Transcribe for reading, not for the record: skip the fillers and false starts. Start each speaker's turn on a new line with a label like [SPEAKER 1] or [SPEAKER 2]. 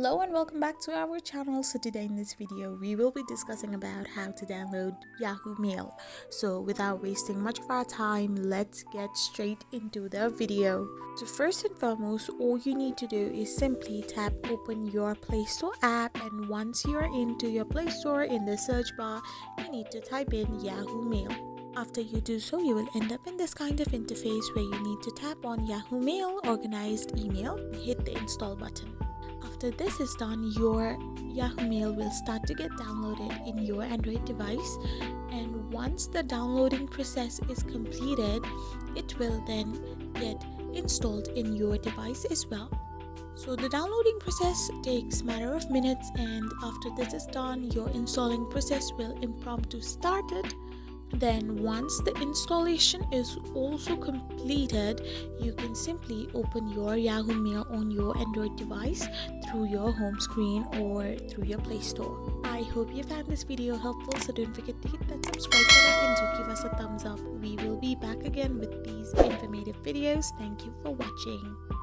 [SPEAKER 1] Hello and welcome back to our channel. So today in this video we will be discussing about how to download Yahoo Mail. So without wasting much of our time, let's get straight into the video. So first and foremost, all you need to do is simply tap open your Play Store app, and once you're into your Play Store, in the search bar you need to type in Yahoo Mail. After you do so, you will end up in this kind of interface where you need to tap on Yahoo Mail, organized email, and hit the install button. After this is done, your Yahoo Mail will start to get downloaded in your Android device, and once the downloading process is completed, it will then get installed in your device as well. So the downloading process takes a matter of minutes, and after this is done, your installing process will impromptu started. Then once the installation is also completed, you can simply open your Yahoo Mail on your Android device through your home screen or through your Play Store. I hope you found this video helpful, so don't forget to hit that subscribe button and to give us a thumbs up. We will be back again with these informative videos. Thank you for watching.